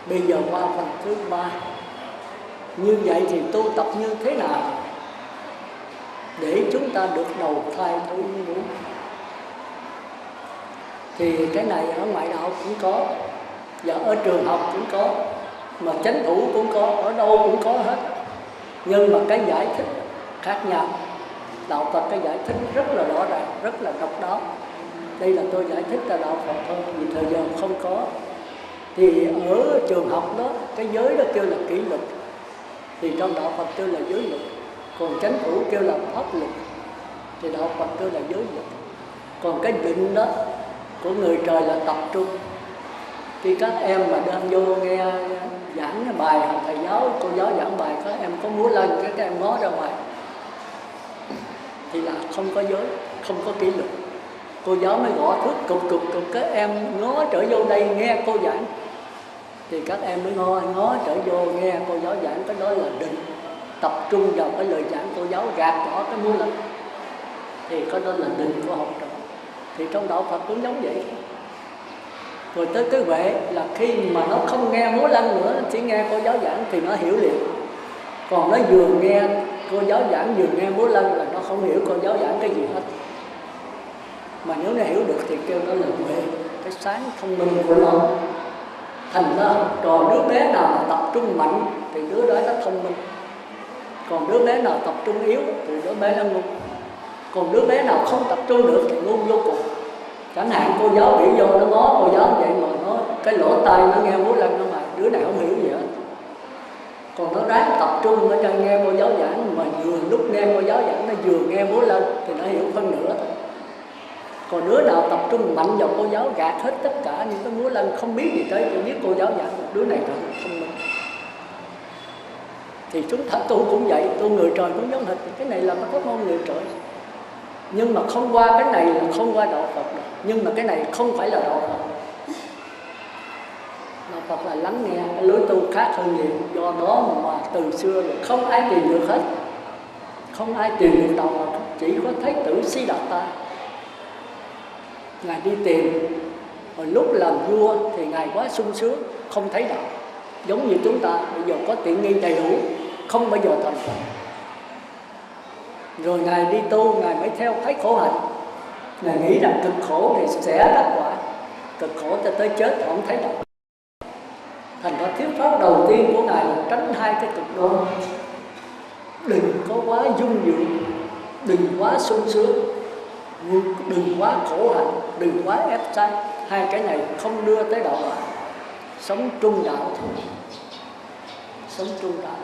Bây giờ qua phần thứ 3. Như vậy thì tu tập như thế nào để chúng ta được đầu thai theo ý muốn? Thì cái này ở ngoại đạo cũng có, và ở trường học cũng có, mà chánh thủ cũng có, ở đâu cũng có hết. Nhưng mà cái giải thích khác nhau. Đạo Phật cái giải thích rất là rõ ràng, rất là độc đáo. Đây là tôi giải thích là đạo Phật thôi, vì thời giờ không có. Thì ở trường học đó, cái giới đó kêu là kỷ luật, thì trong đạo Phật kêu là giới luật. Còn chánh thủ kêu là pháp luật, thì đạo Phật kêu là giới luật. Còn cái định đó của người trời là tập trung. Khi các em mà đang vô nghe giảng cái bài, thầy giáo, cô giáo giảng bài, các em có múa lên, các em ngó ra ngoài, thì là không có giới, không có kỷ luật. Cô giáo mới gõ thước cục, các em ngó trở vô đây nghe cô giảng, thì các em mới ngó trở vô nghe cô giáo giảng. Cái đó là định, tập trung vào cái lời giảng cô giáo, gạt bỏ cái múa lên, thì cái đó là định của học trò. Thì trong đạo Phật cũng giống vậy. Rồi tới cái huệ là khi mà nó không nghe múa lân nữa, chỉ nghe cô giáo giảng thì nó hiểu liền. Còn nó vừa nghe cô giáo giảng vừa nghe múa lân là nó không hiểu cô giáo giảng cái gì hết. Mà nếu nó hiểu được thì kêu nó là huệ, cái sáng thông minh của nó. Thành ra trò đứa bé nào mà tập trung mạnh thì đứa đó nó thông minh. Còn đứa bé nào tập trung yếu thì đứa bé nó ngu. Còn đứa bé nào không tập trung được thì ngu vô cùng. Chẳng hạn cô giáo bị vô nó ngó cô giáo vậy mà nó cái lỗ tai nó nghe múa lân nó mà đứa này không hiểu gì hết. Còn nó ráng tập trung ở trên nghe cô giáo giảng, mà vừa lúc nghe cô giáo giảng nó vừa nghe múa lân thì nó hiểu phân nửa thôi. Còn đứa nào tập trung mạnh vào cô giáo, gạt hết tất cả những cái múa lân, không biết gì tới, chỉ biết cô giáo giảng, đứa này thật thông minh. Thì chúng ta tu cũng vậy, tu người trời cũng giống hệt. Cái này là pháp môn người trời, nhưng mà không qua cái này là không qua đạo Phật được. Nhưng mà cái này không phải là đạo Phật. Đạo Phật là lắng nghe, cái lối tu khác hơn nhiều. Do đó mà từ xưa là không ai tìm được hết, không ai tìm được đạo Phật. Chỉ có Thái tử Siddhartha, Ngài đi tìm. Hồi lúc làm vua thì Ngài quá sung sướng, không thấy đạo. Giống như chúng ta bây giờ có tiện nghi đầy đủ, không bao giờ thành Phật. Rồi Ngài đi tu, Ngài mới theo thấy khổ hạnh. Ngài nghĩ rằng cực khổ thì sẽ đắc quả, cực khổ cho tới chết không thấy đạo. Thành ra thuyết pháp đầu tiên của Ngài là tránh hai cái cực đoan. Đừng có quá dung dưỡng, đừng quá sung sướng, đừng quá khổ hạnh, đừng quá ép sát. Hai cái này không đưa tới đạo quả. Sống trung đạo thôi. Sống trung đạo.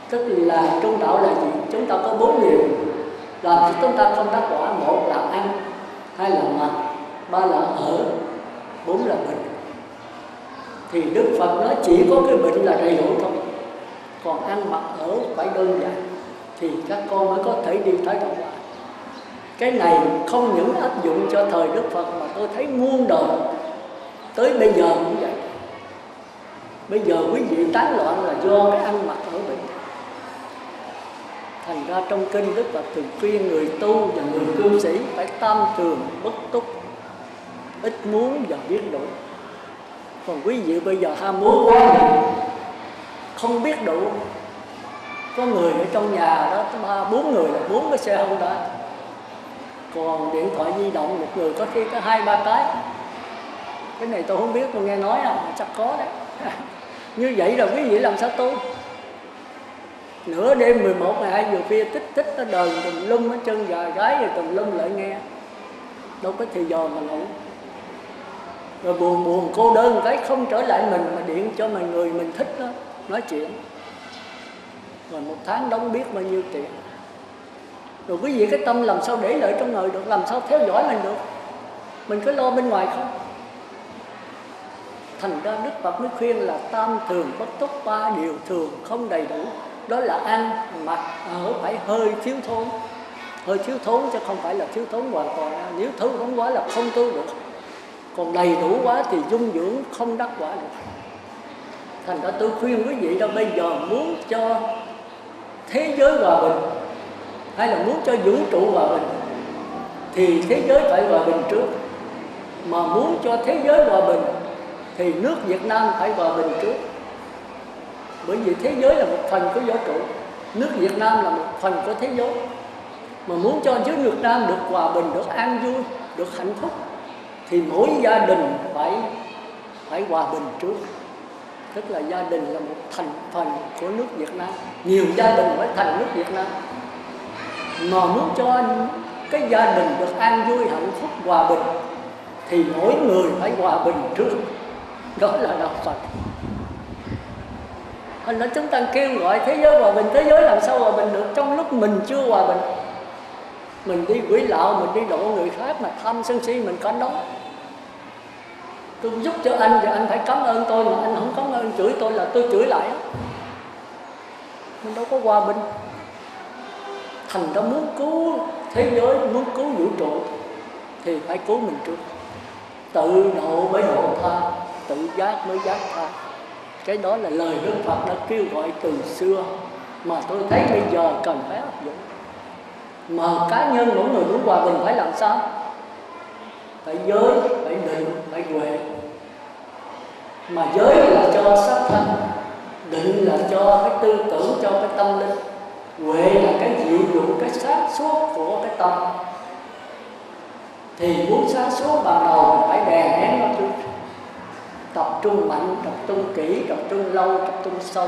Tức là trung đạo là gì? Chúng ta có 4 điều làm cho chúng ta không đắc quả. 1 là ăn, 2 là mặc, 3 là ở, 4 là bệnh. Thì Đức Phật nói chỉ có cái bệnh là đầy đủ thôi. Còn ăn mặc ở phải đơn giản, thì các con mới có thể đi tới đạo quả. Cái này không những áp dụng cho thời Đức Phật mà tôi thấy muôn đời tới bây giờ cũng vậy. Bây giờ quý vị tán loạn là do cái ăn mặc ở bệnh. Thành ra trong kinh Đức Phật thường khuyên người tu và người cư sĩ phải tam thường bất túc, ít muốn và biết đủ. Còn quý vị bây giờ ham muốn quá nhiều, không biết đủ. Có người ở trong nhà đó 3-4 người là 4 cái xe Honda. Còn điện thoại di động một người có khi có 2-3 cái. Cái này tôi không biết, tôi nghe nói chắc có đấy. Như vậy là quý vị làm sao tu? Nửa đêm 11-12 giờ khuya tích nó đờn tùm lum ở chân gà gái rồi tùm lum lại nghe. Đâu có thì giờ mà ngủ. Rồi buồn cô đơn cái không trở lại mình mà điện cho mọi người mình thích đó, nói chuyện. Rồi 1 tháng đóng biết bao nhiêu tiền. Rồi quý vị cái tâm làm sao để lại trong người được, làm sao theo dõi mình được. Mình cứ lo bên ngoài không. Thành ra Đức Phật mới khuyên là tam thường bất túc, 3 điều thường không đầy đủ. Đó là ăn, mặc, ở phải hơi thiếu thốn. Hơi thiếu thốn chứ không phải là thiếu thốn hoàn toàn. Nếu thiếu thốn quá là không tu được. Còn đầy đủ quá thì dung dưỡng không đắc quả được. Thành ra tôi khuyên quý vị đó, bây giờ muốn cho thế giới hòa bình hay là muốn cho vũ trụ hòa bình thì thế giới phải hòa bình trước. Mà muốn cho thế giới hòa bình thì nước Việt Nam phải hòa bình trước. Bởi vì thế giới là một phần của vũ trụ, nước Việt Nam là một phần của thế giới. Mà muốn cho nước Việt Nam được hòa bình, được an vui, được hạnh phúc, thì mỗi gia đình phải hòa bình trước. Tức là gia đình là một thành phần của nước Việt Nam, nhiều gia đình phải thành nước Việt Nam. Mà muốn cho cái gia đình được an vui, hạnh phúc, hòa bình, thì mỗi người phải hòa bình trước. Đó là đạo Phật. Thành ra chúng ta kêu gọi thế giới hòa bình. Thế giới làm sao hòa bình được trong lúc mình chưa hòa bình? Mình đi quỷ lạo, mình đi độ người khác mà tham sân si mình có đó. Tôi giúp cho anh thì anh phải cảm ơn tôi, mà anh không cảm ơn chửi tôi là tôi chửi lại. Mình đâu có hòa bình. Thành ra muốn cứu thế giới, muốn cứu vũ trụ thì phải cứu mình trước. Tự độ mới độ tha, tự giác mới giác tha. Cái đó là lời Đức Phật đã kêu gọi từ xưa, mà tôi thấy bây giờ cần phải áp dụng. Mà cá nhân mỗi người muốn hòa bình phải làm sao? Phải giới, phải định, phải huệ. Mà giới là cho xác thân, định là cho cái tư tưởng, cho cái tâm linh, huệ là cái diệu dụng, cái sáng suốt của cái tâm. Thì muốn sáng suốt ban đầu mình phải đè nén nó trước, tập trung mạnh, tập trung kỹ, tập trung lâu, tập trung sâu.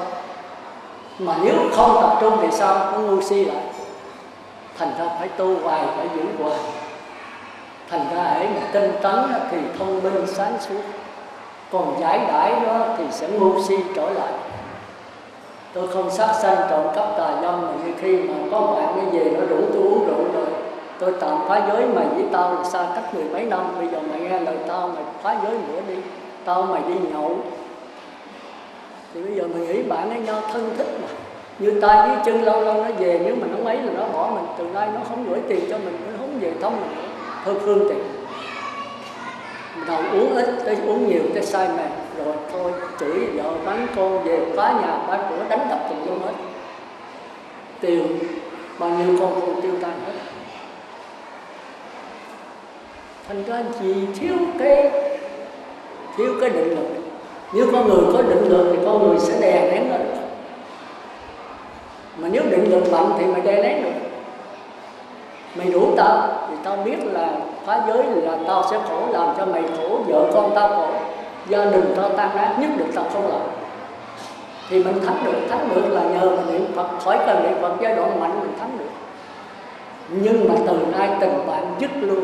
Mà nếu không tập trung thì sao? Nó ngu si lại. Thành ra phải tu hoài, phải giữ hoài. Thành ra hễ mà tinh tấn thì thông minh sáng suốt, còn giải đãi đó thì sẽ ngu si trở lại. Tôi không sát sanh trộm cắp tà dâm, mà như khi mà có bạn mới về nó rủ tôi uống rượu rồi, tôi tạm phá giới. Mày với tao là xa cách 10 mấy năm, bây giờ mày nghe lời tao, mày phá giới nữa đi, tao mày đi nhậu. Thì bây giờ mình nghĩ bạn ấy nhau thân thích mà, như tay với chân lâu lâu nó về, nếu mà nó mấy là nó bỏ mình, từ nay nó không gửi tiền cho mình, nó không về thăm mình nữa, thôi phương tiện. Đầu uống ít, tới uống nhiều, tới say mệt, rồi thôi chửi vợ, bắn con, về phá nhà, phá cửa, đánh đập tùm lum hết. Tiền, bao nhiêu con cũng tiêu tan hết. Thành ra gì thiếu cái định lực. Nếu con người có định lực thì con người sẽ đè nén nó được. Mà nếu định lực mạnh thì mày đè nén được. Mày rủ tao thì tao biết là phá giới là tao sẽ khổ, làm cho mày khổ, vợ con tao khổ, gia đình tao tan nát, nhất định tao không làm. Thì mình thắng được là nhờ mình niệm Phật, khỏi cần niệm Phật giai đoạn mạnh mình thắng được. Nhưng mà từ nay tình bạn dứt luôn.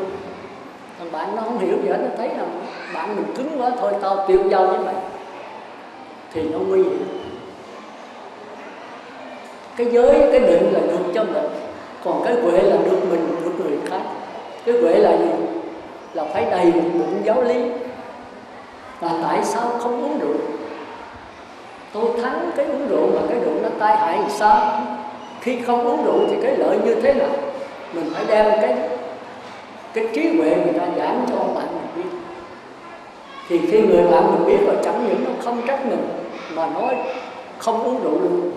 Thằng bạn nó không hiểu gì hết, nó thấy là bạn mình cứng quá, thôi tao tiêu giao với mày, thì nó nguy hiểm. Cái giới, cái định là được cho mình, còn cái huệ là được mình, được người khác. Cái huệ là gì? Là phải đầy một bụng giáo lý. Và tại sao không uống rượu? Tôi thắng cái uống rượu, mà cái rượu nó tai hại làm sao? Khi không uống rượu thì cái lợi như thế nào? Mình phải đem cái trí huệ người ta giảng cho bạn mình biết. Thì khi người bạn mình biết là chẳng những nó không trách mình, mà nói không uống rượu luôn,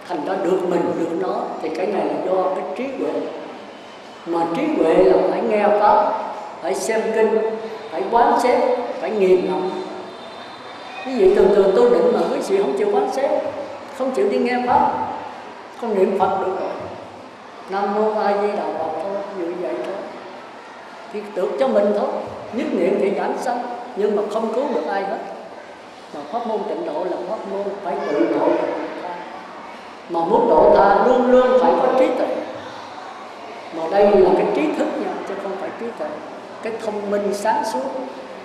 thành ra được mình, được nó, thì cái này là do cái trí huệ. Mà trí huệ là phải nghe pháp, phải xem kinh, phải quán xét, phải nghiền ngẫm. Ví dụ thường tôi định mà quý vị không chịu quán xét, không chịu đi nghe pháp, không niệm Phật được rồi, Nam Mô A Di Đà Phật thôi, như vậy thôi, thì được cho mình thôi. Nhất niệm thì giảm sanh, nhưng mà không cứu được ai hết. Mà pháp môn tịnh độ là pháp môn phải tự độ. Mà muốn độ tha luôn luôn phải có trí tuệ. Mà đây là cái trí thức nha, chứ không phải trí tuệ. Cái thông minh sáng suốt,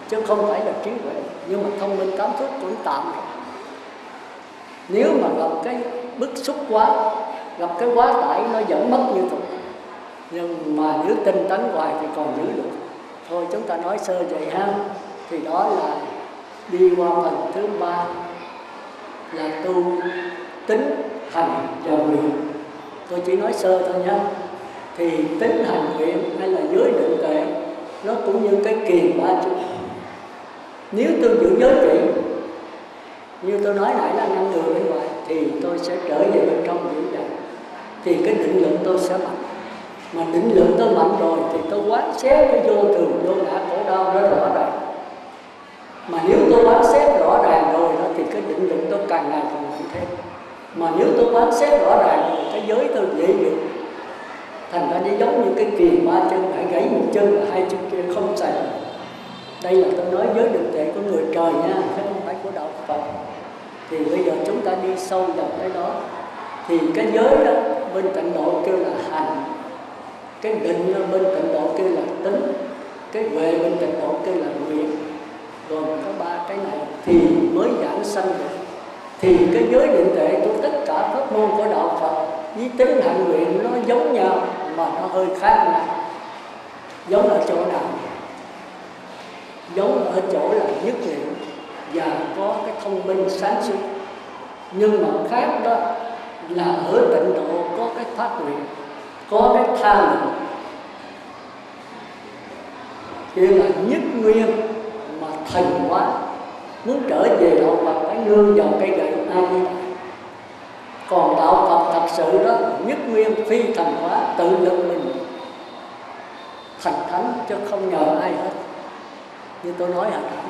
chứ không phải là trí huệ. Nhưng mà thông minh tám thức cũng tạm rồi. Nếu mà gặp cái bức xúc quá, gặp cái quá tải, nó vẫn mất như thường. Nhưng mà nếu tinh tấn hoài thì còn giữ được. Thôi chúng ta nói sơ vậy ha. Thì đó là đi qua phần thứ 3 là tu tính, hành và nguyện. Tôi chỉ nói sơ thôi nha. Thì tính, hành, nguyện hay là giới định tuệ, nó cũng như cái kiềm ba chung. Nếu tôi giữ giới kỹ, như tôi nói nãy là 5 người bên ngoài, thì tôi sẽ trở về bên trong giữ dạy. Thì cái định lượng tôi sẽ mạnh. Mà định lượng tôi mạnh rồi thì tôi quán xét cái vô thường, vô ngã, khổ đau nó rõ ràng. Mà nếu tôi quán xét rõ ràng rồi đó thì cái định lực tôi càng ngày càng mạnh thêm. Mà nếu tôi quán xét rõ ràng thì cái giới tôi dễ được. Thành ra nó giống như cái kiềng ba chân, hãy gãy một chân và hai chân kia không xài. Đây là tôi nói giới định tuệ của người trời nha, chứ không phải của đạo Phật. Thì bây giờ chúng ta đi sâu vào cái đó. Thì cái giới đó bên tịnh độ kêu là hành, cái định bên tịnh độ kêu là tính, cái huệ bên tịnh độ kêu là nguyện. Gồm có ba cái này thì mới giảng sanh được. Thì cái giới định tuệ của tất cả pháp môn của đạo Phật với tính hạnh nguyện nó giống nhau mà nó hơi khác nhau. Giống ở chỗ nào? Giống ở chỗ là nhất niệm và có cái thông minh sáng suốt. Nhưng mà khác đó là ở tịnh độ có cái phát nguyện, có cái tha lực, kia là nhất nguyên mà thành hóa. Muốn trở về đạo Phật phải nương vào cây gậy ai đi. Còn đạo Phật thật sự đó nhất nguyên phi thành hóa, tự lực mình thành thánh chứ không nhờ ai hết. Như tôi nói hồi nãy.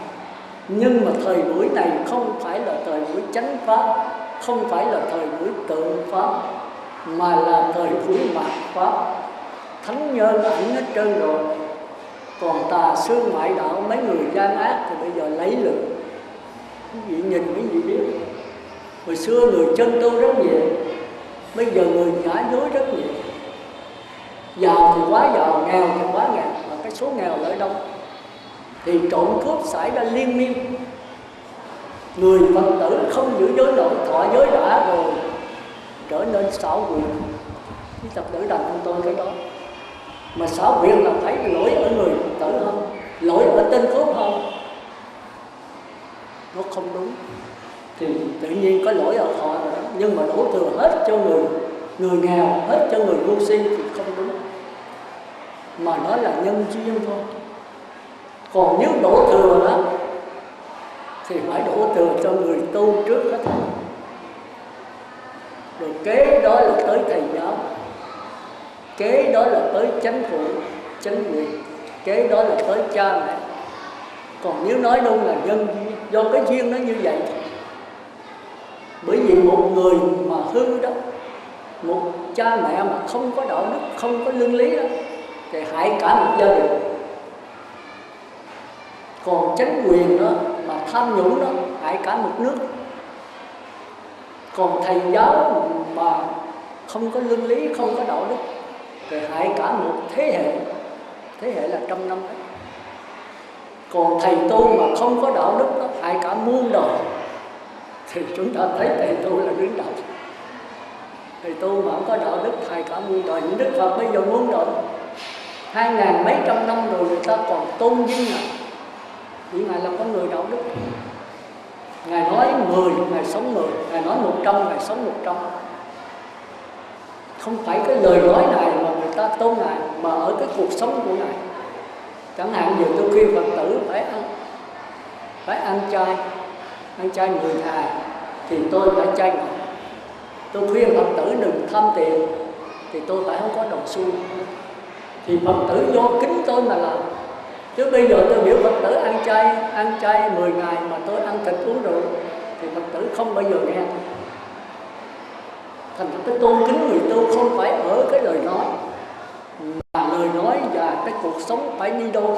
Nhưng mà thời buổi này không phải là thời buổi chánh pháp, không phải là thời buổi tượng pháp, mà là thời buổi mạt pháp. Thánh nhân ẩn hết trơn rồi. Còn tà sư ngoại đạo, mấy người gian ác thì bây giờ lấy lực. Quý vị nhìn quý vị biết, hồi xưa người chân tu rất nhiều, bây giờ người giả dối rất nhiều. Giàu thì quá giàu, nghèo thì quá nghèo, mà cái số nghèo lại đông. Thì trộm cướp xảy ra liên miên. Người Phật tử không giữ giới nội thọ giới đã rồi trở nên xảo quyệt. Cái tập tử đành của tôi cái đó. Mà xảo quyệt là phải lỗi ở người Phật tử không? Lỗi ở tên cướp không? Nó không đúng. Thì tự nhiên có lỗi ở họ rồi đó. Nhưng mà đổ thừa hết cho người nghèo, hết cho người ngu si thì không đúng. Mà nó là nhân duyên thôi. Còn nếu đổ thừa đó thì phải đổ thừa cho người tu trước hết. Rồi kế đó là tới thầy giáo, kế đó là tới chánh phụ, chánh quyền, kế đó là tới cha mẹ. Còn nếu nói đâu là nhân duyên, do cái duyên nó như vậy. Bởi vì một người mà hư đó, một cha mẹ mà không có đạo đức, không có lương lý đó, thì hại cả một gia đình. Còn chánh quyền đó mà tham nhũng đó hại cả một nước. Còn thầy giáo mà không có lương lý, không có đạo đức thì hại cả một thế hệ là 100 năm đấy. Còn thầy tu mà không có đạo đức đó hại cả muôn đời. Thì chúng ta thấy thầy tu là đứng đầu. Thầy tu mà không có đạo đức hại cả muôn đời. Những Đức Phật bây giờ muôn đời 2000 mấy trăm năm rồi người ta còn tôn vinh nào. Vì Ngài là con người đạo đức. Ngài nói 10, Ngài sống 10. Ngài nói 100, Ngài sống 100. Không phải cái lời nói này mà người ta tôn Ngài, mà ở cái cuộc sống của Ngài. Chẳng hạn giờ tôi khuyên Phật tử phải ăn chay 10 ngày thì tôi phải chay ngọt. Tôi khuyên Phật tử đừng tham tiền thì tôi phải không có đồng xu. Thì Phật tử do kính tôi mà làm. Chứ bây giờ tôi biểu Phật tử ăn chay 10 ngày mà tôi ăn thịt uống rượu thì Phật tử không bao giờ nghe. Thành ra cái tôn kính người tu không phải ở cái lời nói, mà lời nói và cái cuộc sống phải đi đôi.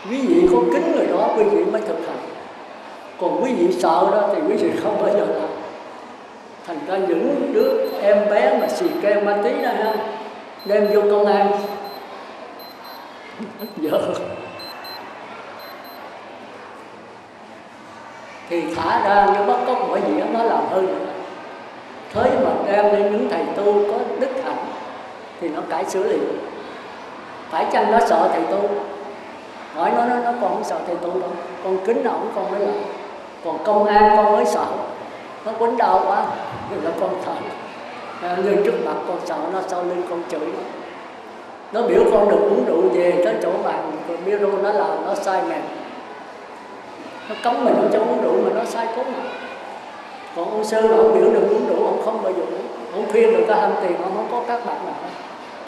Quý vị có kính người đó quý vị mới thực hành. Còn quý vị sợ đó thì quý vị không bao giờ làm. Thành ra những đứa em bé mà xì ke ma tí đó ha, đem vô công an giờ thì thả ra như bắt cóc mọi gì đó, nó làm hư. Thế mà đem lên những thầy tu có đức hạnh thì nó cải xử liền. Phải chăng nó sợ thầy tu? Hỏi nó còn không sợ thầy tu đâu. Con kính ổng con mới làm. Còn công an con mới sợ. Nó quýnh đau quá nhưng là con sợ. Như trước mặt con sợ nó, sau lưng con chửi nó biểu con đừng uống rượu về tới chỗ bạn rồi bureau nó làm nó sai mẹ. Nó cấm mình không cho uống rượu mà nó sai cốt mà. Còn ông sư mà ông biểu đừng uống rượu, ông không bao giờ uống. Ông khuyên người ta ham tiền, ông không có các bạn nào.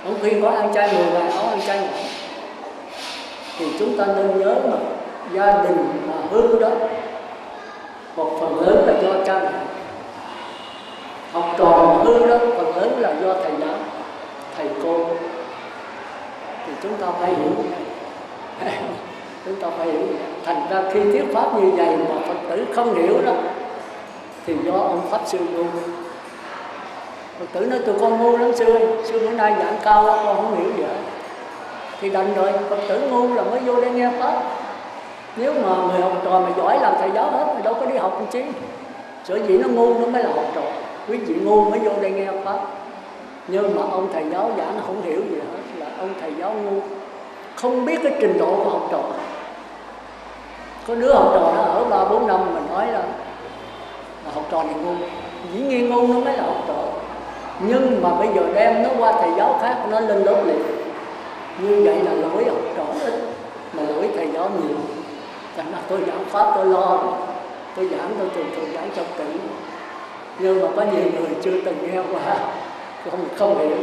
Ông khuyên có ăn chay 10 ngày, ông ăn chay ngọt. Thì chúng ta nên nhớ mà gia đình mà hư đó, một phần lớn là do cha mẹ. Học trò mà hư đó, phần lớn là do thầy giáo, thầy cô. Thì chúng ta phải hiểu chúng ta phải hiểu. Thành ra khi thuyết pháp như vậy mà Phật tử không hiểu đó thì do ông Pháp Sư ngu. Phật tử nói tụi con ngu lắm sư ơi, sư bữa nay giảng cao lắm con không hiểu gì hết. Thì đành rồi, Phật tử ngu là mới vô đây nghe pháp. Nếu mà người học trò mà giỏi làm thầy giáo hết thì đâu có đi học làm chi. Sở dĩ nó ngu nó mới là học trò. Quý vị ngu mới vô đây nghe pháp. Nhưng mà ông thầy giáo giảng không hiểu gì hết, là ông thầy giáo ngu, không biết cái trình độ của học trò. Có đứa học trò nó ở 3-4 năm mình nói là học trò này ngu. Dĩ nhiên ngu nó mới là học trò. Nhưng mà bây giờ đem nó qua thầy giáo khác, nó lên lớp liền. Như vậy là lỗi học trò ít mà lỗi thầy giáo nhiều. Thành ra tôi giảng pháp tôi lo, tôi giảng tôi thường giảng cho kỹ. Nhưng mà có nhiều người chưa từng nghe qua, không hiểu.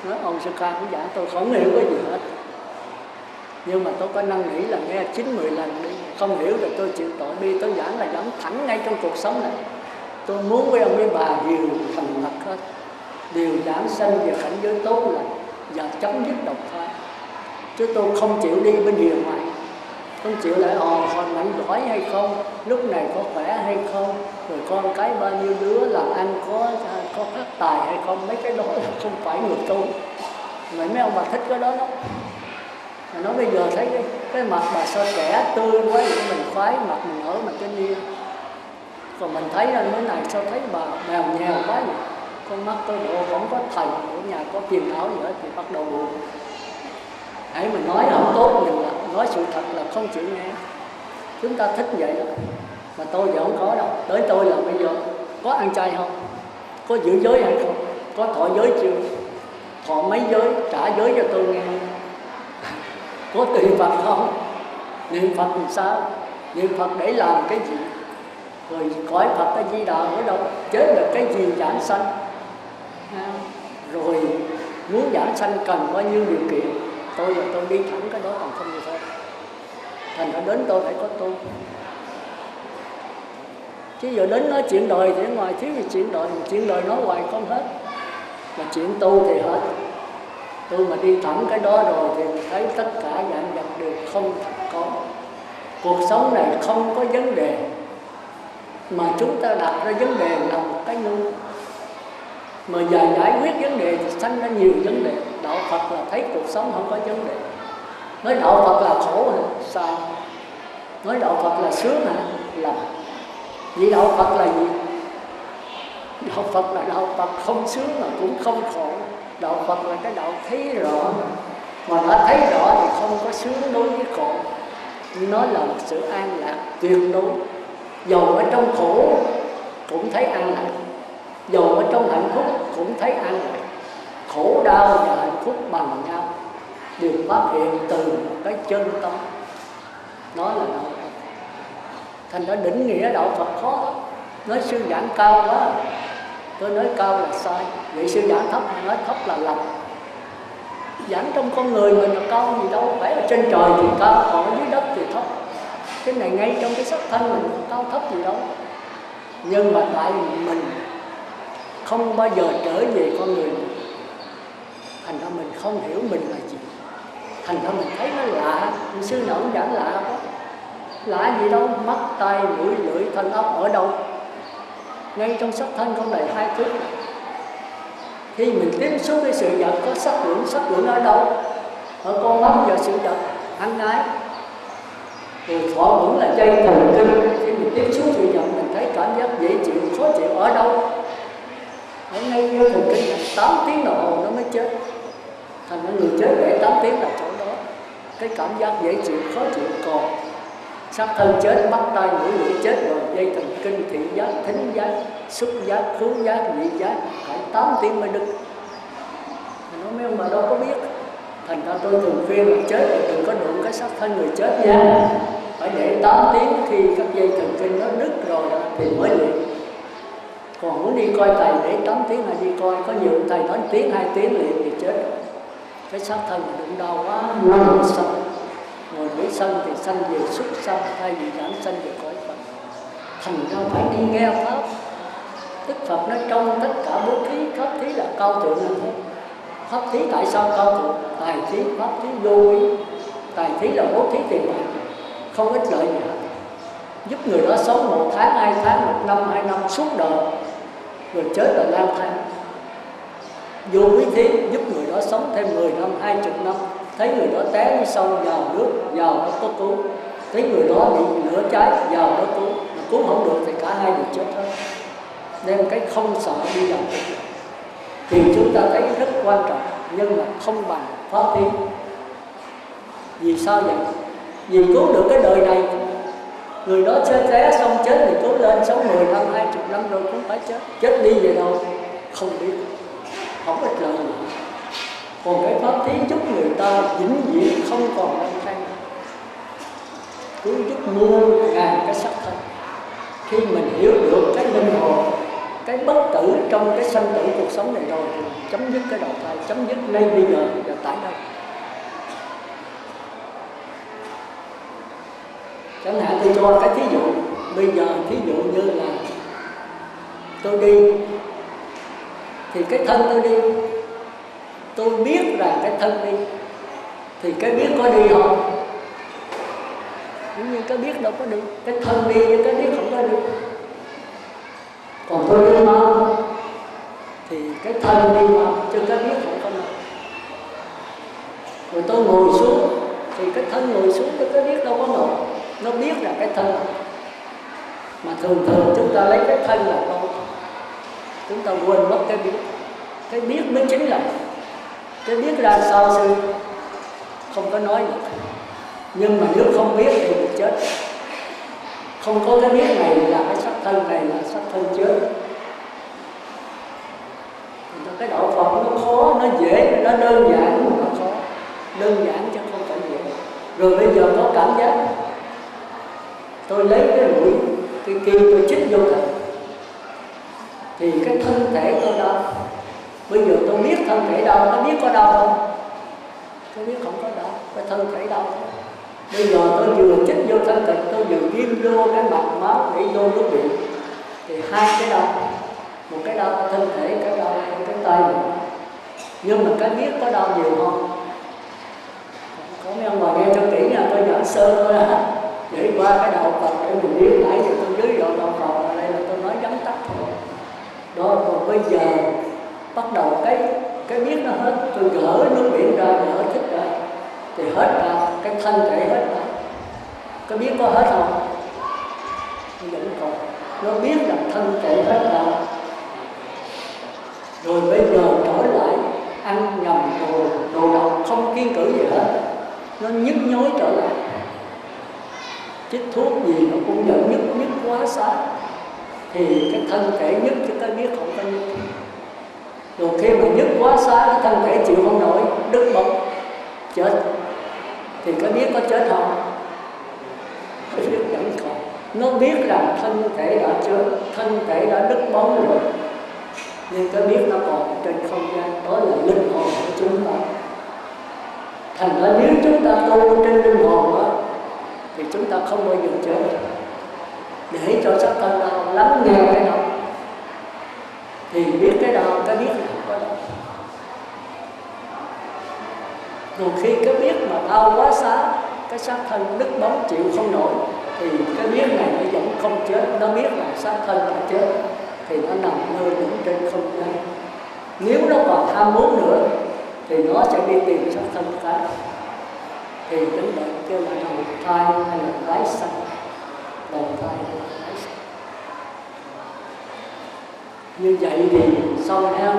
Nói ông Sư Kha cũng giảng tôi không hiểu cái gì hết. Nhưng mà tôi có năn nỉ là nghe 9-10 lần đi. Không hiểu rồi tôi chịu tội bi, tôi giảng là giảng thẳng ngay trong cuộc sống này. Tôi muốn với ông với bà đều thành thật hết, đều giảng sanh về cảnh giới tốt lành và chấm dứt độc thai. Chứ tôi không chịu đi bên địa ngoài, không chịu lại còn mạnh giỏi hay không, lúc này có khỏe hay không, rồi con cái bao nhiêu đứa làm ăn có phát tài hay không. Mấy cái đó không phải người tu. Mấy ông bà thích cái đó lắm. Mà nói bây giờ thấy cái mặt bà sao trẻ tươi quá thì mình khoái, mặt mình ở mà trên đi. Còn mình thấy là mấy này sao thấy bà mèo nhèo quá vậy. Con mắt tôi độ không có thầy, ở nhà có phiền não gì hết thì bắt đầu buồn. Hãy mình nói không tốt mình là nói sự thật là không chịu nghe. Chúng ta thích vậy đó. Mà tôi giờ không có đâu. Tới tôi là bây giờ có ăn chay không? Có giữ giới hay không? Có thọ giới chưa? Thọ mấy giới? Trả giới cho tôi nghe. Có niệm Phật không? Niệm Phật làm sao? Niệm Phật để làm cái gì? Rồi cõi Phật A Di Đà ở đâu? Chết được cái gì giảng sanh? Rồi muốn giảng sanh cần bao nhiêu điều kiện? Tôi đi thẳng cái đó còn không được thôi. Thành ra đến tôi phải có tu. Chứ giờ đến nói chuyện đời thì ngoài thiếu gì chuyện đời nói hoài không hết. Mà chuyện tu thì hết. Tôi mà đi thẳng cái đó rồi thì thấy tất cả dạng vật đều không có. Cuộc sống này không có vấn đề. Mà chúng ta đặt ra vấn đề là một cái ngu. Mà giờ giải quyết vấn đề thì sanh ra nhiều vấn đề. Đạo Phật là thấy cuộc sống không có vấn đề. Nói đạo Phật là khổ hả? Sai. Nói đạo Phật là sướng hả? Là. Vì đạo Phật là gì? Đạo Phật là đạo Phật không sướng mà cũng không khổ. Đạo Phật là cái đạo thấy rõ. Mà đã thấy rõ thì không có sướng đối với khổ. Nó là một sự an lạc tuyệt đối. Dầu ở trong khổ cũng thấy an lạc, dầu ở trong hạnh phúc cũng thấy an lạc. Khổ đau và hạnh phúc bằng nhau, đều phát hiện từ cái chân tâm. Đó là đạo Phật. Thành ra định nghĩa đạo Phật khó lắm. Nói sư giảng cao quá, tôi nói cao là sai. Vậy sư giảng thấp, nói thấp là lầm. Giảng trong con người mình là cao gì đâu. Phải ở trên trời thì cao, còn ở dưới đất thì thấp. Cái này ngay trong cái sắc thân mình cao thấp gì đâu. Nhưng mà tại mình không bao giờ trở về con người mình. Thành ra mình không hiểu mình là gì. Thành ra mình thấy nó lạ. Sư nào cũng giảng lạ quá. Lạ gì đâu. Mắt, tai, mũi, lưỡi, thân, ốc ở đâu? Ngay trong sắc thân không đầy 2 thước. Khi mình tiếp xúc với sự vật có sắc lượng ở đâu? Ở con mắt và sự vật ăn ái. Rồi thọ vẫn là dây thần kinh. Khi mình tiếp xúc sự vật mình thấy cảm giác dễ chịu, khó chịu ở đâu? Ở ngay dây thần kinh là 8 tiếng đồng hồ nó mới chết. Thành ra người chết để 8 tiếng là chỗ đó. Cái cảm giác dễ chịu, khó chịu còn. Sắc thân chết, mắt, tai, mũi, lưỡi chết rồi. Dây thần kinh, thị giác, thính giác, xúc giác, khứu giác, vị giác phải 8 tiếng mới đứt. Nó mấy ông bà đâu có biết. Thành ra tôi thường khuyên là chết thì đừng có đụng cái xác thân người chết nha. Phải để 8 tiếng khi các dây thần kinh nó đứt rồi thì mới luyện. Còn muốn đi coi thầy để 8 tiếng hay đi coi, có nhiều thầy nói 1 tiếng 2 tiếng luyện thì chết rồi. Cái xác thân đụng đau quá, nó không sao. Ngồi nghĩ sanh thì sanh về súc sanh, thay vì giảng sanh về cõi Phật. Thành ra phải đi nghe Pháp. Đức Phật nói trong tất cả bố thí, pháp thí là cao thượng hơn hết. Pháp thí tại sao cao thượng? Tài thí, pháp thí vô quý. Tài thí là bố thí tiền bạc, không ích lợi gì hết, giúp người đó sống 1 tháng, 2 tháng, 1 năm, 2 năm, suốt đời, rồi chết là lang thang. Vô quý thí giúp người đó sống thêm 10 năm, 20 năm, thấy người đó té đi sâu vào nước, vào đó có cứu, thấy người đó bị lửa cháy, vào đó cứu, mà cứu không được thì cả hai đều chết hết. Nên cái không sợ đi làm việc thì chúng ta thấy rất quan trọng, nhưng mà không bằng pháp thí. Vì sao vậy? Vì cứu được cái đời này, người đó chết té xong chết thì cứu lên sống 10 năm, 20 năm rồi cũng phải chết. Chết đi về đâu? Không biết, không ích lợi gì. Còn cái pháp thí giúp người ta vĩnh viễn không còn lang thang, cứu giúp muôn ngàn cái sắc thân. Khi mình hiểu được cái linh hồn, cái bất tử trong cái sanh tử cuộc sống này rồi thì chấm dứt cái đầu thai, chấm dứt ngay bây giờ và tại đây. Chẳng hạn tôi cho cái thí dụ, bây giờ thí dụ như là tôi đi, thì cái thân tôi đi, tôi biết rằng cái thân đi, thì cái biết có đi không? Nhưng cái biết đâu có đi, cái thân đi nhưng cái biết không có đi. Còn tôi đi mau thì cái thân đi mau, chứ cái biết không có mau. Rồi tôi ngồi xuống thì cái thân ngồi xuống, cái biết đâu có nổi. Nó biết là cái thân, mà thường chúng ta lấy cái thân là đâu, chúng ta quên mất cái biết. Cái biết mới chính là cái biết ra sao sư không có nói được. Nhưng mà nếu không biết thì mình chết. Không có cái biết này là cái sắc thân, này là sắc thân chết. Cái đạo Phật nó khó, nó dễ, nó đơn giản mà nó khó. Đơn giản chứ không phải dễ. Rồi bây giờ có cảm giác, tôi lấy cái mũi, cái kim tôi chích vô thịt, thì cái thân thể tôi đau. Bây giờ tôi biết thân thể đau, nó biết có đau không? Tôi biết không có đau, cái thân thể đau. Bây giờ tôi vừa chích vô thân thịt, tôi vừa ghim vô cái mạch máu để vô nước biển, thì hai cái đau, một cái đau thân thể, cái đau cái tay mình. Nhưng mà cái biết có đau nhiều không? Có mấy ông ngồi nghe cho kỹ nha, tôi giảng sơ thôi à, để qua cái đạo Phật để mình biết. Nãy giờ tôi dưới đạo Phật, ở đây là tôi nói vắn tắt thôi. Đó, còn bây giờ bắt đầu cái biết nó hết, tôi gỡ nước biển ra, gỡ thích ra, thì hết ra, cái thân thể hết ra. Có biết có hết không? Vẫn còn. Nó biết rằng thân thể hết ra. Rồi bây giờ trở lại ăn nhầm đồ độc, không kiêng cữ gì hết. Nó nhức nhối trở lại. Chích thuốc gì nó cũng vẫn nhức quá xa. Thì cái thân thể nhức chứ cái biết không có nhức. Rồi khi mà nhức quá xa, cái thân thể chịu không nổi, đứt bóng, chết. Thì cái biết có chết không? Cái biết vẫn còn. Nó biết rằng thân thể đã chết, thân thể đã đứt bóng rồi, nhưng cái biết nó còn trên không gian, đó là linh hồn của chúng ta. Thành ra nếu chúng ta tu trên linh hồn đó, thì chúng ta không bao giờ chết. Để cho sắc thân đau, lắng nghe cái đau, thì biết cái đau, cái biết là không có đau. Rồi khi cái biết mà đau quá xá, cái xác thân đứt bóng chịu không nổi, thì cái biết này nó vẫn không chết. Nó biết là xác thân đã chết, thì nó nằm nơi lửng trên không gian. Nếu nó còn tham muốn nữa thì nó sẽ đi tìm xác thân khác. Thì vấn đề kêu là đầu thai hay là tái sanh. Đầu thai hay là tái sanh. Như vậy thì xong ha.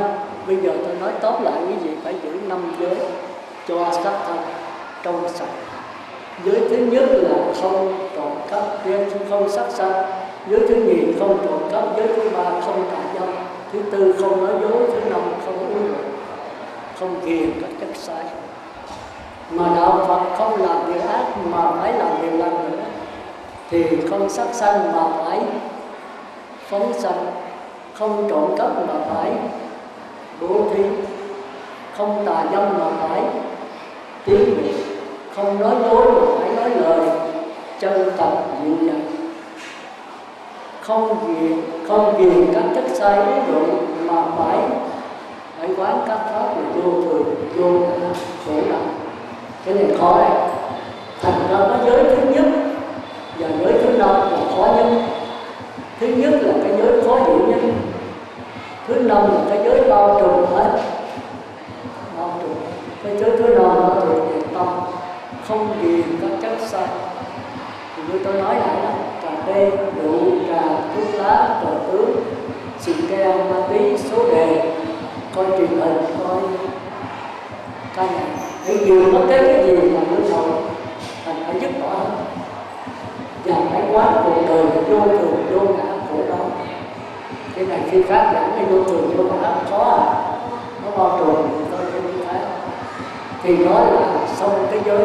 Bây giờ tôi nói tóm lại quý vị phải giữ 5 giới cho xác thân trong sạch. Giới thứ nhất là không trộm cắp, giới thứ không sát sanh, giới thứ nhì không trộm cắp, giới thứ ba không tà dâm, thứ tư không nói dối, thứ năm không uống rượu, không ghiền các chất sai. Mà đạo Phật không làm việc ác mà phải làm việc lành nữa, thì không sát sanh mà phải phóng sanh, không trộm cắp mà phải bố thí, không tà dâm mà phải tiến biệt, không nói dối mà phải nói lời chân thật dịu dàng, không ghiền các chất sai uống rượu mà phải quán các pháp là vô thường, vô ngã, khổ đau. Cái này khó đấy. Thành ra có giới thứ nhất và giới thứ năm là khó nhất. Thứ nhất là cái giới khó hiểu nhất, thứ năm là cái giới bao trùm hết, bao trùm. Cái giới thứ năm là thuộc về tâm, không ghiền các chất sai. Thì như tôi nói lại đó, cà phê, rượu, trà, thuốc lá, cờ tướng, xì ke, ma túy, số đề, coi truyền hình, coi ca nhạc, hãy dừng bất cứ cái gì mà nó rồi thành phải dứt bỏ hết và phải quán cuộc đời vô thường, vô ngã, khổ đau. Cái này khi khác giảng cái vô thường, vô ngã khó à, nó bao trùm tôi cái như thế. Thì đó là xong cái giới.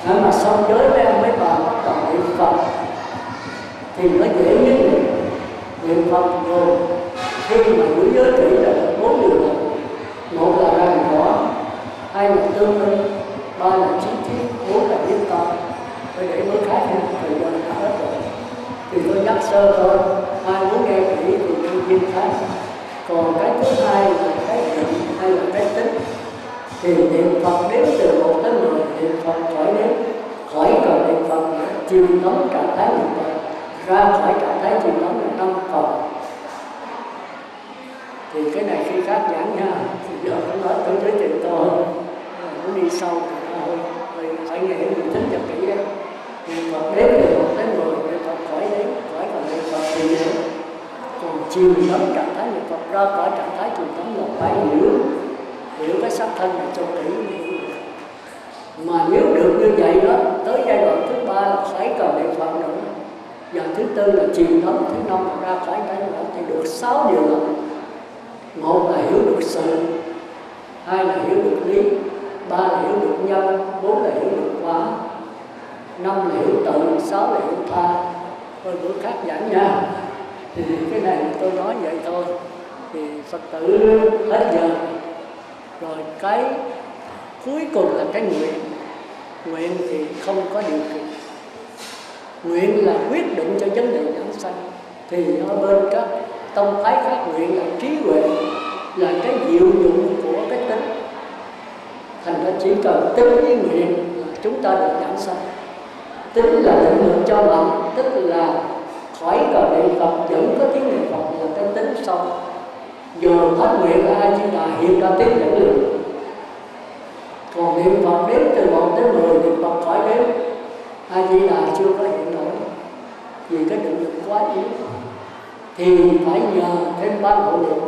Nếu mà xong giới với ông mấy bà bắt đầu niệm Phật thì nó dễ nhất niệm Phật rồi. Khi mà giữ giới kỹ là 4 điều này: một là rành rõ, hai là tương ưng, ba là chí thiết, bốn là biết tâm. Tôi để mới khác nha, thời gian đã hết rồi. Thì tôi nhắc sơ thôi, ai muốn nghe kỹ thì nhân viên khác. Còn cái thứ hai là cái định hay là cái tính. Thì niệm Phật đếm từ 1 tới 10, niệm Phật khỏi đếm, khỏi cần niệm Phật nữa, chìm đắm trạng thái niệm Phật, ra khỏi trạng thái chìm đắm là 5 Phật. Thì cái này khi khác giảng nha, thì giờ nó nói tôi giới thiệu to hơn, muốn đi sâu thì hơi phải nghe mình tính cho kỹ đấy. Niệm Phật đếm từ 1 tới 10, niệm Phật khỏi đếm, khỏi cần niệm Phật thì đếm. Còn chìm đắm trạng thái niệm Phật, ra khỏi trạng thái chìm đắm là phải hiểu cái sắc thân này cho kỹ. Mà nếu được như vậy đó, tới giai đoạn thứ 3 là phải cần niệm Phật nữa, và thứ 4 là chìm đắm, thứ 5 là ra khỏi trạng thái thì được 6 điều đó. Một là hiểu được sự, hai là hiểu được lý, ba là hiểu được nhân, 4 là hiểu được quả, 5 là hiểu tự, 6 là hiểu tha. Thôi bữa khác giảng nha. Thì cái này tôi nói vậy thôi. Thì Phật tử hết giờ. Rồi cái cuối cùng là cái nguyện. Nguyện thì không có điều kiện. Nguyện là quyết định cho vấn đề giảng sanh. Thì ở bên các tông phái khác nguyện là trí huệ, là cái diệu dụng của cái tính. Thành ra chỉ cần tính với nguyện là chúng ta được giảng sanh. Tính là định lực cho bằng, tức là khỏi cần niệm Phật vẫn có tiếng niệm Phật là cái tính xong. Giờ hết nguyện là A Di Đà hiện ra tiếng dẫn lượng. Còn niệm Phật đếm từ 1 tới 10, niệm Phật khỏi đếm, A Di Đà chưa có hiện nổi vì cái định lực quá yếu. Thì phải nhờ thêm ban hộ niệm,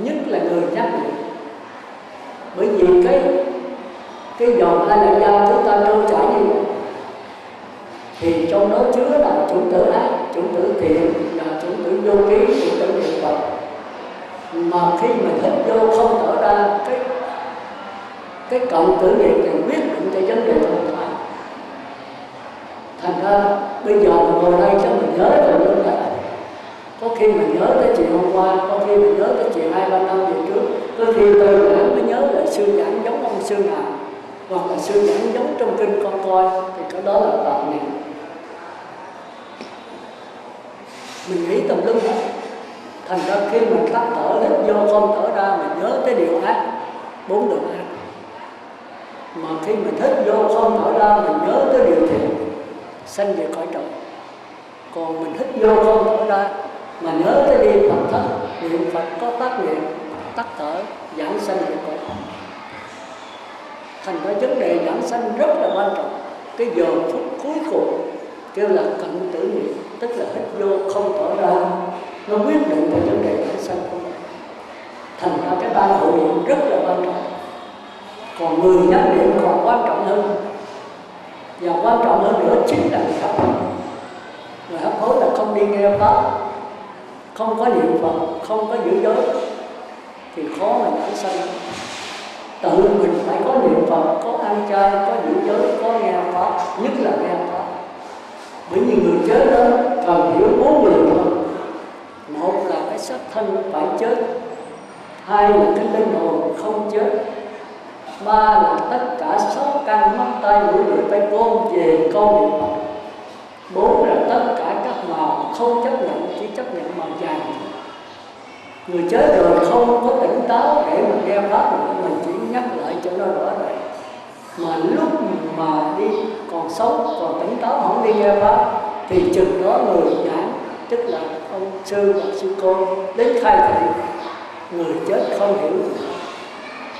nhất là người nhắc niệm. Bởi vì cái dòng A La Gia chúng ta trôi chảy như vậy thì trong đó chứa là chủng tử ác, chủng tử thiện, là chủng tử vô ký, chủng tử niệm Phật. Mà khi mình hít vô không thở ra, cái cộng tử niệm này quyết định cho vấn đề tồn tại. Thành ra bây giờ mình ngồi đây cho mình nhớ về vấn đề. Có khi mình nhớ tới chuyện hôm qua, có khi mình nhớ tới chuyện 2-3 năm về trước, có khi tôi mới nhớ lại sư giảng giống ông sư nào, hoặc là sư giảng giống trong kinh con coi, thì cái đó là tạm niệm. Mình nghĩ tùm lum hết. Thành ra khi mình tắt thở hít vô không thở ra, mình nhớ tới điều ác, 4 điều ác. Mà khi mình hít vô không thở ra, mình nhớ tới điều thiện, sanh về cõi trời. Còn mình hít vô không thở ra mà nhớ tới đi Phật thất, niệm Phật có tác niệm, tắt thở, giảng sanh về cõi trời. Thành ra vấn đề giảng sanh rất là quan trọng. Cái giờ phút cuối cùng kêu là cận tử niệm, tức là hít vô không thở ra, nó quyết định về vấn đề giảng sanh của mình. Thành ra cái ban hộ niệm rất là quan trọng. Còn người nhắc niệm còn quan trọng hơn. Và quan trọng hơn nữa chính là người hấp hối. Người hấp hối là không đi nghe pháp, không có niệm Phật, không có giữ giới thì khó mà giảng sanh. Tự mình phải có niệm Phật, có ăn chay, có giữ giới, có nghe pháp, nhất là nghe pháp. Bởi vì người chết đó cần hiểu 4 điều thôi. Một là cái xác thân phải chết, hai là cái linh hồn không chết, ba là tất cả sáu căn mắt tai mũi lưỡi phải gom về con niệm Phật. Bốn là tất cả các màu không chấp nhận, chỉ chấp nhận màu vàng. Người chết rồi không có tỉnh táo để mà nghe pháp nữa, mình chỉ nhắc lại cho nó rõ ràng. Mà lúc mà đi còn sống, còn tỉnh táo không đi nghe pháp thì chừng đó người giảng, tức là ông sư và sư cô đến khai thị, người chết không hiểu gì.